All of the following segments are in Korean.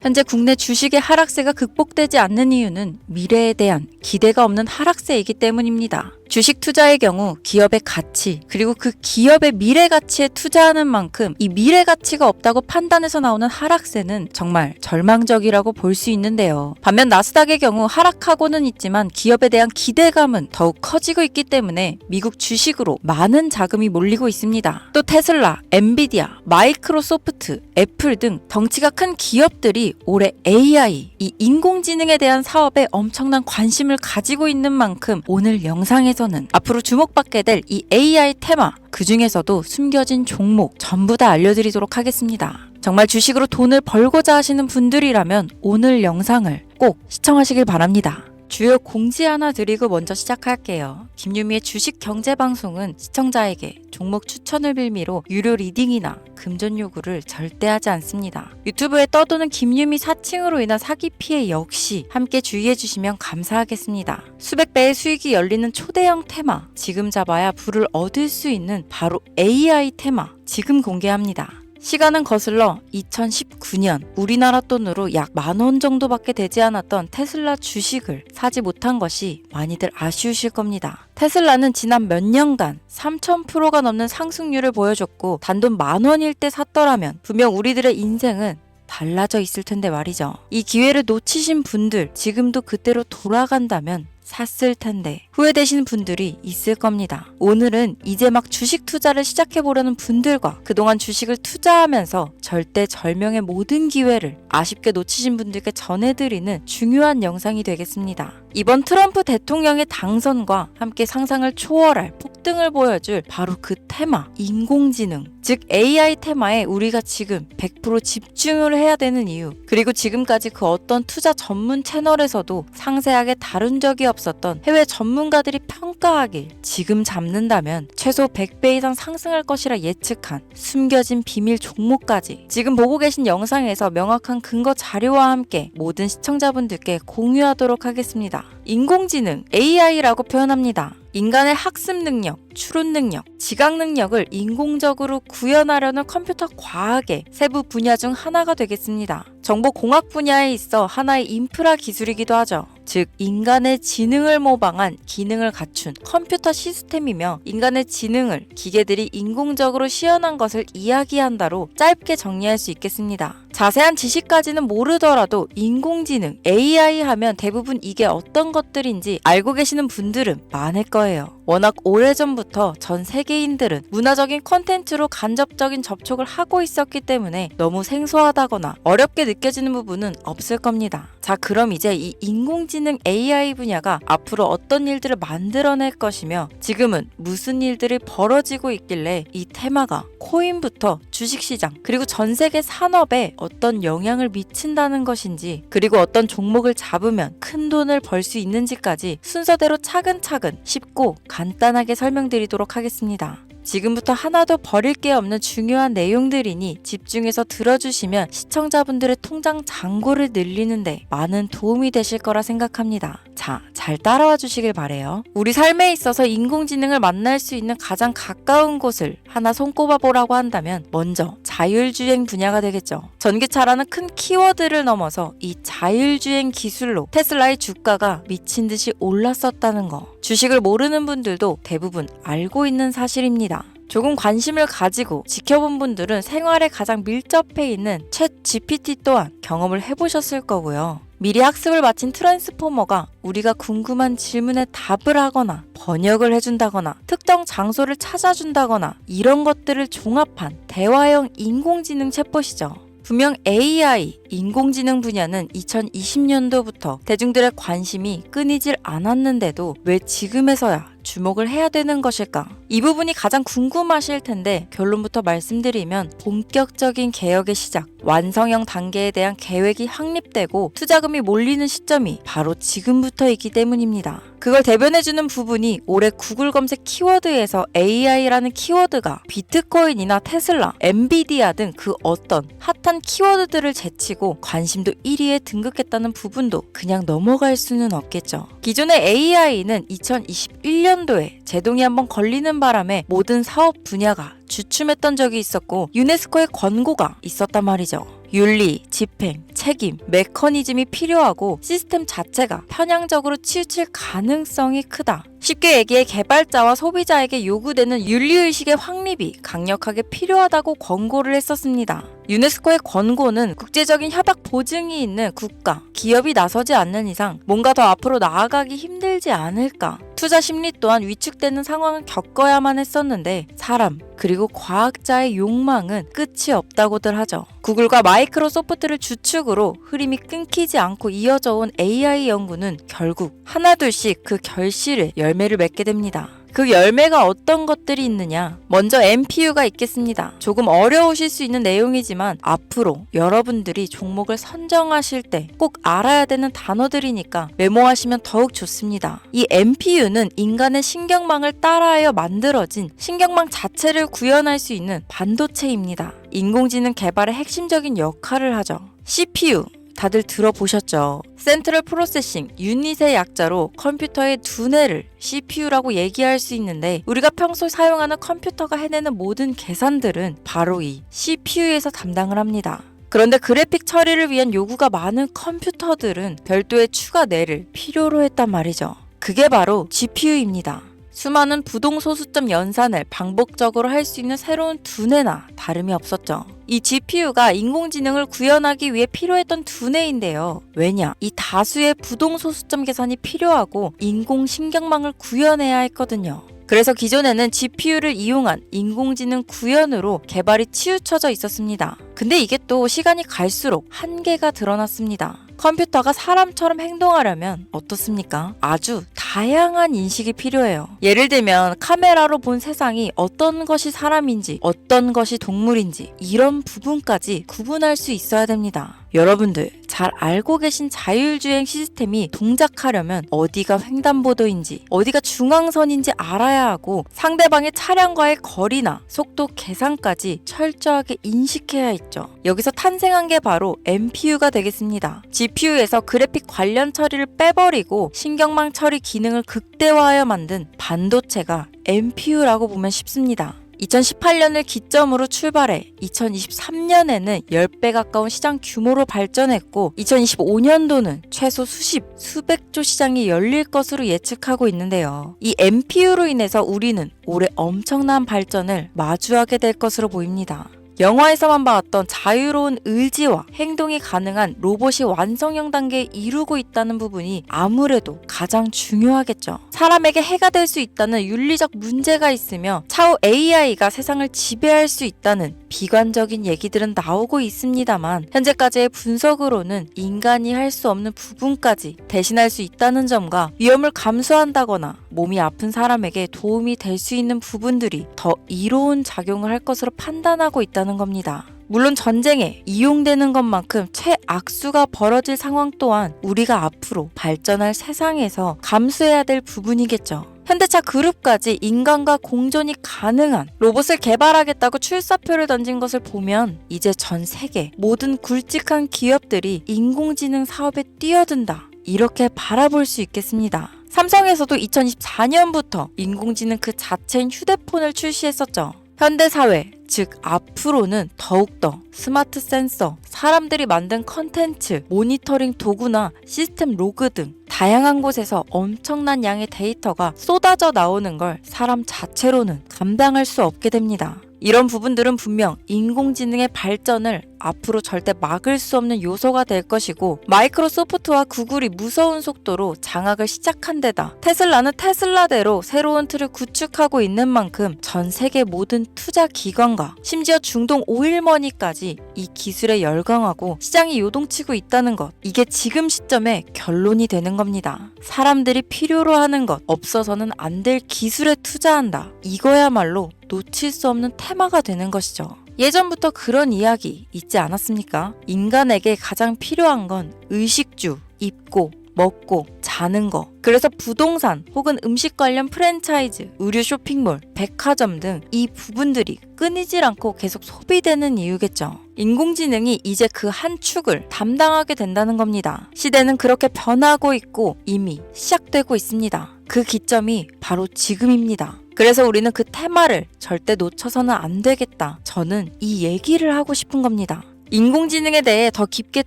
현재 국내 주식의 하락세가 극복되지 않는 이유는 미래에 대한 기대가 없는 하락세이기 때문입니다. 주식 투자의 경우 기업의 가치 그리고 그 기업의 미래 가치에 투자하는 만큼 이 미래 가치가 없다고 판단해서 나오는 하락세는 정말 절망적이라고 볼 수 있는데요. 반면 나스닥의 경우 하락하고는 있지만 기업에 대한 기대감은 더욱 커지고 있기 때문에 미국 주식으로 많은 자금이 몰리고 있습니다. 또 테슬라, 엔비디아, 마이크로소프트, 애플 등 덩치가 큰 기업들이 올해 AI, 이 인공지능에 대한 사업에 엄청난 관심을 가지고 있는 만큼 오늘 영상에서는 앞으로 주목받게 될 이 AI 테마, 그 중에서도 숨겨진 종목 전부 다 알려드리도록 하겠습니다. 정말 주식으로 돈을 벌고자 하시는 분들이라면 오늘 영상을 꼭 시청하시길 바랍니다. 주요 공지 하나 드리고 먼저 시작할게요. 김유미의 주식 경제 방송은 시청자에게 종목 추천을 빌미로 유료 리딩이나 금전 요구를 절대 하지 않습니다. 유튜브에 떠도는 김유미 사칭으로 인한 사기 피해 역시 함께 주의해 주시면 감사하겠습니다. 수백 배의 수익이 열리는 초대형 테마, 지금 잡아야 부를 얻을 수 있는 바로 AI 테마, 지금 공개합니다. 시간은 거슬러 2019년 우리나라 돈으로 약 10,000원 정도밖에 되지 않았던 테슬라 주식을 사지 못한 것이 많이들 아쉬우실 겁니다. 테슬라는 지난 몇 년간 3000%가 넘는 상승률을 보여줬고 단돈 10,000원일 때 샀더라면 분명 우리들의 인생은 달라져 있을 텐데 말이죠. 이 기회를 놓치신 분들, 지금도 그때로 돌아간다면 샀을 텐데 후회되시는 분들이 있을 겁니다. 오늘은 이제 막 주식 투자를 시작해보려는 분들과 그동안 주식을 투자하면서 절대절명의 모든 기회를 아쉽게 놓치신 분들께 전해드리는 중요한 영상이 되겠습니다. 이번 트럼프 대통령의 당선과 함께 상상을 초월할 폭등을 보여줄 바로 그 테마, 인공지능, 즉 AI 테마에 우리가 지금 100% 집중을 해야 되는 이유, 그리고 지금까지 그 어떤 투자 전문 채널에서도 상세하게 다룬 적이 없었던 해외 전문가들이 평가하길 지금 잡는다면 최소 100배 이상 상승할 것이라 예측한 숨겨진 비밀 종목까지 지금 보고 계신 영상에서 명확한 근거 자료와 함께 모든 시청자분들께 공유하도록 하겠습니다. 인공지능, AI라고 표현합니다. 인간의 학습 능력, 추론 능력, 지각 능력을 인공적으로 구현하려는 컴퓨터 과학의 세부 분야 중 하나가 되겠습니다. 정보공학 분야에 있어 하나의 인프라 기술이기도 하죠. 즉 인간의 지능을 모방한 기능을 갖춘 컴퓨터 시스템이며 인간의 지능을 기계들이 인공적으로 시연한 것을 이야기한다로 짧게 정리할 수 있겠습니다. 자세한 지식까지는 모르더라도 인공지능, AI 하면 대부분 이게 어떤 것들인지 알고 계시는 분들은 많을 거예요. 워낙 오래전부터 전 세계인들은 문화적인 콘텐츠로 간접적인 접촉을 하고 있었기 때문에 너무 생소하다거나 어렵게 느껴지는 부분은 없을 겁니다. 자, 그럼 이제 이 인공지능 AI 분야가 앞으로 어떤 일들을 만들어낼 것이며 지금은 무슨 일들이 벌어지고 있길래 이 테마가 코인부터 주식시장 그리고 전 세계 산업에 어떤 영향을 미친다는 것인지, 그리고 어떤 종목을 잡으면 큰 돈을 벌 수 있는지까지 순서대로 차근차근 쉽고 간단하게 설명드리도록 하겠습니다. 지금부터 하나도 버릴 게 없는 중요한 내용들이니 집중해서 들어주시면 시청자분들의 통장 잔고를 늘리는데 많은 도움이 되실 거라 생각합니다. 자, 잘 따라와 주시길 바래요. 우리 삶에 있어서 인공지능을 만날 수 있는 가장 가까운 곳을 하나 손꼽아 보라고 한다면 먼저 자율주행 분야가 되겠죠. 전기차라는 큰 키워드를 넘어서 이 자율주행 기술로 테슬라의 주가가 미친 듯이 올랐었다는 거, 주식을 모르는 분들도 대부분 알고 있는 사실입니다. 조금 관심을 가지고 지켜본 분들은 생활에 가장 밀접해 있는 챗 GPT 또한 경험을 해보셨을 거고요. 미리 학습을 마친 트랜스포머가 우리가 궁금한 질문에 답을 하거나 번역을 해준다거나 특정 장소를 찾아준다거나 이런 것들을 종합한 대화형 인공지능 챗봇이죠. 분명 AI, 인공지능 분야는 2020년도부터 대중들의 관심이 끊이질 않았는데도 왜 지금에서야 주목을 해야 되는 것일까? 이 부분이 가장 궁금하실 텐데 결론부터 말씀드리면 본격적인 개혁의 시작, 완성형 단계에 대한 계획이 확립되고 투자금이 몰리는 시점이 바로 지금부터이기 때문입니다. 그걸 대변해주는 부분이 올해 구글 검색 키워드에서 AI라는 키워드가 비트코인이나 테슬라, 엔비디아 등 그 어떤 핫한 키워드들을 제치고 관심도 1위에 등극했다는 부분도 그냥 넘어갈 수는 없겠죠. 기존의 AI는 2021년도에 제동이 한번 걸리는 바람에 모든 사업 분야가 주춤했던 적이 있었고 유네스코의 권고가 있었단 말이죠. 윤리, 집행, 책임, 메커니즘이 필요하고 시스템 자체가 편향적으로 치우칠 가능성이 크다. 쉽게 얘기해 개발자와 소비자에게 요구되는 윤리의식의 확립이 강력하게 필요하다고 권고를 했었습니다. 유네스코의 권고는 국제적인 협약 보증이 있는 국가, 기업이 나서지 않는 이상 뭔가 더 앞으로 나아가기 힘들지 않을까. 투자 심리 또한 위축되는 상황을 겪어야만 했었는데 사람, 그리고 과학자의 욕망은 끝이 없다고들 하죠. 구글과 마이크로소프트를 주축으로 흐름이 끊기지 않고 이어져 온 AI 연구는 결국 하나둘씩 그 결실의 열매를 맺게 됩니다. 그 열매가 어떤 것들이 있느냐? 먼저 MPU가 있겠습니다. 조금 어려우실 수 있는 내용이지만 앞으로 여러분들이 종목을 선정하실 때 꼭 알아야 되는 단어들이니까 메모하시면 더욱 좋습니다. 이 MPU는 인간의 신경망을 따라하여 만들어진 신경망 자체를 구현할 수 있는 반도체입니다. 인공지능 개발의 핵심적인 역할을 하죠. CPU 다들 들어보셨죠? 센트럴 프로세싱 유닛의 약자로 컴퓨터의 두뇌를 CPU라고 얘기할 수 있는데 우리가 평소 사용하는 컴퓨터가 해내는 모든 계산들은 바로 이 CPU에서 담당을 합니다. 그런데 그래픽 처리를 위한 요구가 많은 컴퓨터들은 별도의 추가 뇌를 필요로 했단 말이죠. 그게 바로 GPU입니다. 수많은 부동소수점 연산을 반복적으로 할 수 있는 새로운 두뇌나 다름이 없었죠. 이 GPU가 인공지능을 구현하기 위해 필요했던 두뇌인데요. 왜냐? 이 다수의 부동소수점 계산이 필요하고 인공신경망을 구현해야 했거든요. 그래서 기존에는 GPU를 이용한 인공지능 구현으로 개발이 치우쳐져 있었습니다. 근데 이게 또 시간이 갈수록 한계가 드러났습니다. 컴퓨터가 사람처럼 행동하려면 어떻습니까? 아주 다양한 인식이 필요해요. 예를 들면 카메라로 본 세상이 어떤 것이 사람인지 어떤 것이 동물인지 이런 부분까지 구분할 수 있어야 됩니다. 여러분들 잘 알고 계신 자율주행 시스템이 동작하려면 어디가 횡단보도인지 어디가 중앙선인지 알아야 하고 상대방의 차량과의 거리나 속도 계산까지 철저하게 인식해야 있죠. 여기서 탄생한 게 바로 MPU가 되겠습니다. GPU에서 그래픽 관련 처리를 빼버리고 신경망 처리 기능을 극대화하여 만든 반도체가 MPU라고 보면 쉽습니다. 2018년을 기점으로 출발해 2023년에는 10배 가까운 시장 규모로 발전했고 2025년도는 최소 수백조 시장이 열릴 것으로 예측하고 있는데요. 이 MPU로 인해서 우리는 올해 엄청난 발전을 마주하게 될 것으로 보입니다. 영화에서만 봐왔던 자유로운 의지와 행동이 가능한 로봇이 완성형 단계에 이루고 있다는 부분이 아무래도 가장 중요하겠죠. 사람에게 해가 될 수 있다는 윤리적 문제가 있으며 차후 AI가 세상을 지배할 수 있다는 비관적인 얘기들은 나오고 있습니다만 현재까지의 분석으로는 인간이 할 수 없는 부분까지 대신할 수 있다는 점과 위험을 감수한다거나 몸이 아픈 사람에게 도움이 될 수 있는 부분들이 더 이로운 작용을 할 것으로 판단하고 있다는 겁니다. 물론 전쟁에 이용되는 것만큼 최악수가 벌어질 상황 또한 우리가 앞으로 발전할 세상에서 감수해야 될 부분이겠죠. 현대차 그룹까지 인간과 공존이 가능한 로봇을 개발하겠다고 출사표를 던진 것을 보면 이제 전 세계 모든 굵직한 기업들이 인공지능 사업에 뛰어든다. 이렇게 바라볼 수 있겠습니다. 삼성에서도 2024년부터 인공지능 그 자체인 휴대폰을 출시했었죠. 현대사회, 즉 앞으로는 더욱더 스마트 센서, 사람들이 만든 컨텐츠, 모니터링 도구나 시스템 로그 등 다양한 곳에서 엄청난 양의 데이터가 쏟아져 나오는 걸 사람 자체로는 감당할 수 없게 됩니다. 이런 부분들은 분명 인공지능의 발전을 앞으로 절대 막을 수 없는 요소가 될 것이고 마이크로소프트와 구글이 무서운 속도로 장악을 시작한 데다 테슬라는 테슬라대로 새로운 틀을 구축하고 있는 만큼 전 세계 모든 투자 기관과 심지어 중동 오일머니까지 이 기술에 열광하고 시장이 요동치고 있다는 것, 이게 지금 시점에 결론이 되는 겁니다. 사람들이 필요로 하는 것, 없어서는 안 될 기술에 투자한다. 이거야말로 놓칠 수 없는 테마가 되는 것이죠. 예전부터 그런 이야기 있지 않았습니까? 인간에게 가장 필요한 건 의식주, 입고, 먹고, 자는 거. 그래서 부동산 혹은 음식 관련 프랜차이즈, 의류 쇼핑몰, 백화점 등 이 부분들이 끊이질 않고 계속 소비되는 이유겠죠. 인공지능이 이제 그 한 축을 담당하게 된다는 겁니다. 시대는 그렇게 변하고 있고 이미 시작되고 있습니다. 그 기점이 바로 지금입니다. 그래서 우리는 그 테마를 절대 놓쳐서는 안 되겠다. 저는 이 얘기를 하고 싶은 겁니다. 인공지능에 대해 더 깊게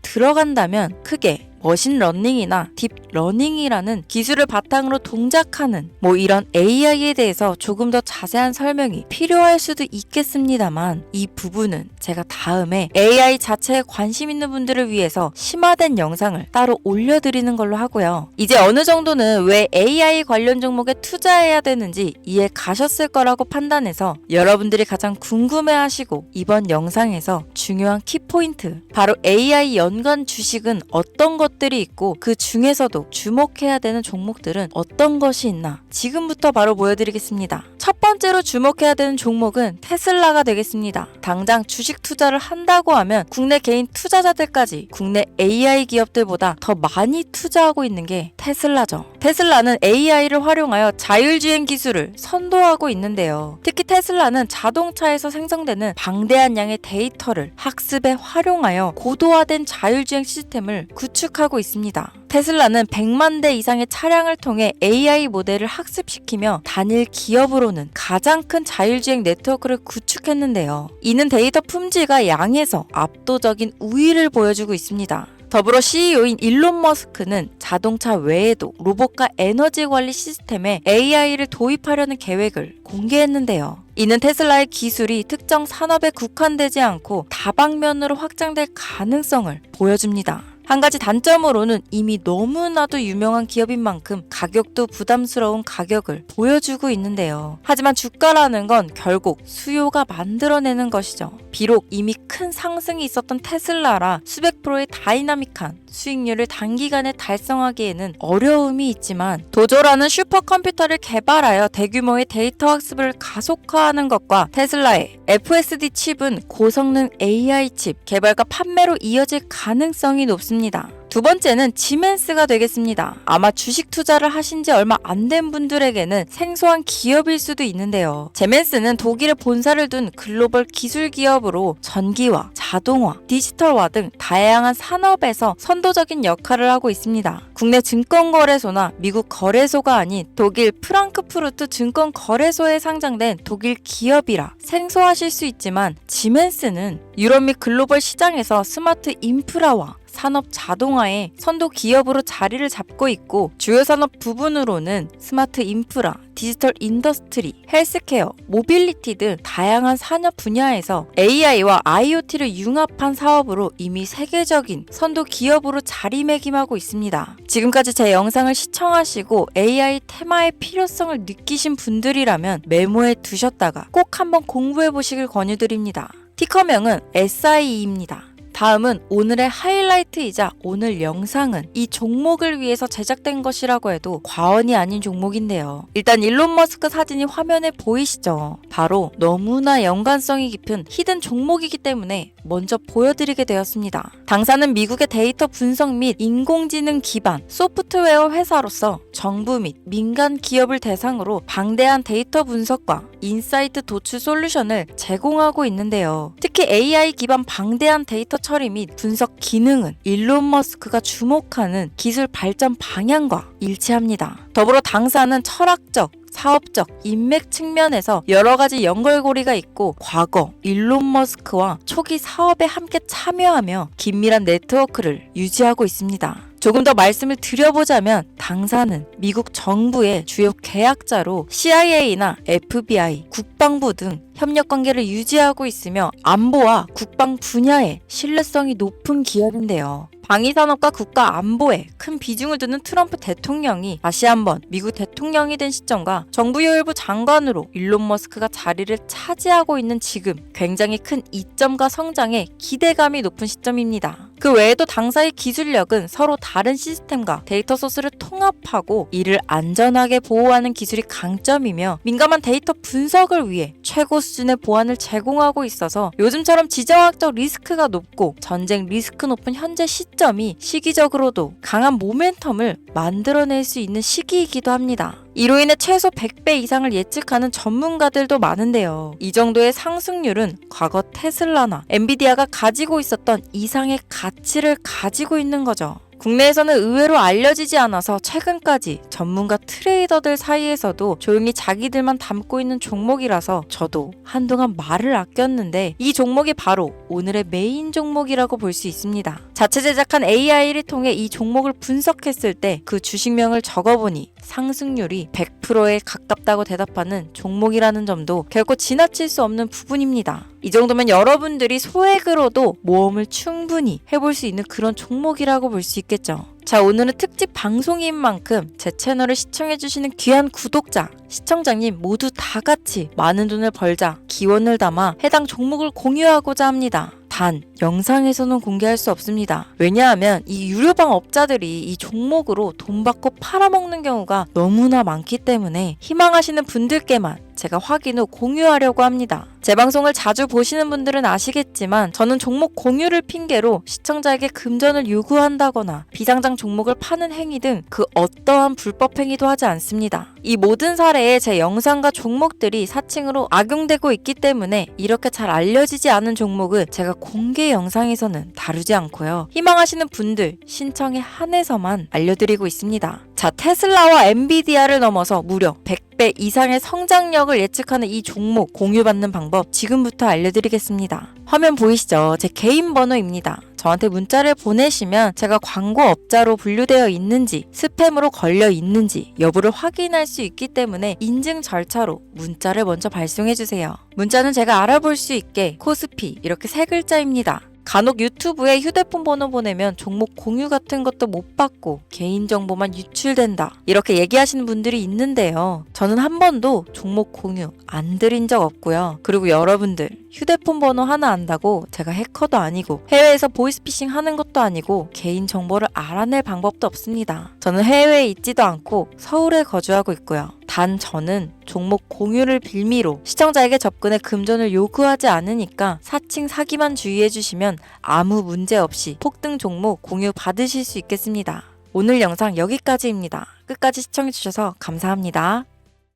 들어간다면 크게 머신러닝이나 딥러닝이라는 기술을 바탕으로 동작하는 이런 AI에 대해서 조금 더 자세한 설명이 필요할 수도 있겠습니다만 이 부분은 제가 다음에 AI 자체에 관심 있는 분들을 위해서 심화된 영상을 따로 올려드리는 걸로 하고요. 이제 어느 정도는 왜 AI 관련 종목에 투자해야 되는지 이해 가셨을 거라고 판단해서 여러분들이 가장 궁금해하시고 이번 영상에서 중요한 키포인트, 바로 AI 연관 주식은 어떤 것들이 있고 그 중에서도 주목해야 되는 종목들은 어떤 것이 있나 지금부터 바로 보여드리겠습니다. 첫 번째로 주목해야 되는 종목은 테슬라가 되겠습니다. 당장 주식 투자를 한다고 하면 국내 개인 투자자들까지 국내 AI 기업들보다 더 많이 투자하고 있는 게 테슬라죠. 테슬라는 AI를 활용하여 자율주행 기술을 선도하고 있는데요. 특히 테슬라는 자동차에서 생성되는 방대한 양의 데이터를 학습에 활용하여 고도화된 자율주행 시스템을 구축하고 있습니다. 테슬라는 100만 대 이상의 차량을 통해 AI 모델을 학습시키며 단일 기업으로는 가장 큰 자율주행 네트워크를 구축했는데요. 이는 데이터 품질과 양에서 압도적인 우위를 보여주고 있습니다. 더불어 CEO인 일론 머스크는 자동차 외에도 로봇과 에너지 관리 시스템에 AI를 도입하려는 계획을 공개했는데요. 이는 테슬라의 기술이 특정 산업에 국한되지 않고 다방면으로 확장될 가능성을 보여줍니다. 한 가지 단점으로는 이미 너무나도 유명한 기업인 만큼 가격도 부담스러운 가격을 보여주고 있는데요. 하지만 주가라는 건 결국 수요가 만들어내는 것이죠. 비록 이미 큰 상승이 있었던 테슬라라 수백 프로의 다이나믹한 수익률을 단기간에 달성하기에는 어려움이 있지만 도조라는 슈퍼컴퓨터를 개발하여 대규모의 데이터 학습을 가속화하는 것과 테슬라의 FSD 칩은 고성능 AI 칩 개발과 판매로 이어질 가능성이 높습니다. 두 번째는 지멘스가 되겠습니다. 아마 주식 투자를 하신 지 얼마 안 된 분들에게는 생소한 기업일 수도 있는데요. 지멘스는 독일에 본사를 둔 글로벌 기술 기업으로 전기화, 자동화, 디지털화 등 다양한 산업에서 선도적인 역할을 하고 있습니다. 국내 증권거래소나 미국 거래소가 아닌 독일 프랑크푸르트 증권거래소에 상장된 독일 기업이라 생소하실 수 있지만 지멘스는 유럽 및 글로벌 시장에서 스마트 인프라와 산업 자동화의 선도 기업으로 자리를 잡고 있고 주요 산업 부분으로는 스마트 인프라, 디지털 인더스트리, 헬스케어, 모빌리티 등 다양한 산업 분야에서 AI와 IoT를 융합한 사업으로 이미 세계적인 선도 기업으로 자리매김하고 있습니다. 지금까지 제 영상을 시청하시고 AI 테마의 필요성을 느끼신 분들이라면 메모해 두셨다가 꼭 한번 공부해 보시길 권유드립니다. 티커명은 SIE입니다. 다음은 오늘의 하이라이트이자 오늘 영상은 이 종목을 위해서 제작된 것이라고 해도 과언이 아닌 종목인데요. 일단 일론 머스크 사진이 화면에 보이시죠? 바로 너무나 연관성이 깊은 히든 종목이기 때문에 먼저 보여드리게 되었습니다. 당사는 미국의 데이터 분석 및 인공지능 기반 소프트웨어 회사로서 정부 및 민간 기업을 대상으로 방대한 데이터 분석과 인사이트 도출 솔루션을 제공하고 있는데요. 특히 AI 기반 방대한 데이터 처리 및 분석 기능은 일론 머스크가 주목하는 기술 발전 방향과 일치합니다. 더불어 당사는 철학적, 사업적, 인맥 측면에서 여러 가지 연결고리가 있고 과거 일론 머스크와 초기 사업에 함께 참여하며 긴밀한 네트워크를 유지하고 있습니다. 조금 더 말씀을 드려보자면 당사는 미국 정부의 주요 계약자로 CIA나 FBI, 국방부 등 협력 관계를 유지하고 있으며 안보와 국방 분야에 신뢰성이 높은 기업인데요. 방위산업과 국가 안보에 큰 비중을 두는 트럼프 대통령이 다시 한번 미국 대통령이 된 시점과 정부요일부 장관으로 일론 머스크가 자리를 차지하고 있는 지금 굉장히 큰 이점과 성장에 기대감이 높은 시점입니다. 그 외에도 당사의 기술력은 서로 다른 시스템과 데이터 소스를 통합하고 이를 안전하게 보호하는 기술이 강점이며 민감한 데이터 분석을 위해 최고 수준의 보안을 제공하고 있어서 요즘처럼 지정학적 리스크가 높고 전쟁 리스크 높은 현재 시점이 시기적으로도 강한 모멘텀을 만들어낼 수 있는 시기이기도 합니다. 이로 인해 최소 100배 이상을 예측하는 전문가들도 많은데요. 이 정도의 상승률은 과거 테슬라나 엔비디아가 가지고 있었던 이상의 가치를 가지고 있는 거죠. 국내에서는 의외로 알려지지 않아서 최근까지 전문가 트레이더들 사이에서도 조용히 자기들만 담고 있는 종목이라서 저도 한동안 말을 아꼈는데 이 종목이 바로 오늘의 메인 종목이라고 볼 수 있습니다. 자체 제작한 AI를 통해 이 종목을 분석했을 때 그 주식명을 적어보니 상승률이 100%에 가깝다고 대답하는 종목이라는 점도 결코 지나칠 수 없는 부분입니다. 이 정도면 여러분들이 소액으로도 모험을 충분히 해볼 수 있는 그런 종목이라고 볼 수 있겠죠. 자, 오늘은 특집 방송인 만큼 제 채널을 시청해주시는 귀한 구독자, 시청자님 모두 다 같이 많은 돈을 벌자 기원을 담아 해당 종목을 공유하고자 합니다. 단, 영상에서는 공개할 수 없습니다. 왜냐하면 이 유료방 업자들이 이 종목으로 돈 받고 팔아먹는 경우가 너무나 많기 때문에 희망하시는 분들께만 제가 확인 후 공유하려고 합니다. 제 방송을 자주 보시는 분들은 아시겠지만 저는 종목 공유를 핑계로 시청자에게 금전을 요구한다거나 비상장 종목을 파는 행위 등 그 어떠한 불법 행위도 하지 않습니다. 이 모든 사례에 제 영상과 종목들이 사칭으로 악용되고 있기 때문에 이렇게 잘 알려지지 않은 종목은 제가 공개 영상에서는 다루지 않고요. 희망하시는 분들 신청에 한해서만 알려드리고 있습니다. 자, 테슬라와 엔비디아를 넘어서 무려 100배 이상의 성장력을 예측하는 이 종목 공유받는 방법 지금부터 알려드리겠습니다. 화면 보이시죠? 제 개인 번호입니다. 저한테 문자를 보내시면 제가 광고업자로 분류되어 있는지 스팸으로 걸려 있는지 여부를 확인할 수 있기 때문에 인증 절차로 문자를 먼저 발송해주세요. 문자는 제가 알아볼 수 있게 코스피 이렇게 세 글자입니다. 간혹 유튜브에 휴대폰 번호 보내면 종목 공유 같은 것도 못 받고 개인정보만 유출된다 이렇게 얘기하시는 분들이 있는데요. 저는 한 번도 종목 공유 안 드린 적 없고요. 그리고 여러분들 휴대폰 번호 하나 안다고 제가 해커도 아니고 해외에서 보이스피싱 하는 것도 아니고 개인정보를 알아낼 방법도 없습니다. 저는 해외에 있지도 않고 서울에 거주하고 있고요. 단 저는 종목 공유를 빌미로 시청자에게 접근해 금전을 요구하지 않으니까 사칭 사기만 주의해주시면 아무 문제 없이 폭등 종목 공유 받으실 수 있겠습니다. 오늘 영상 여기까지입니다. 끝까지 시청해주셔서 감사합니다.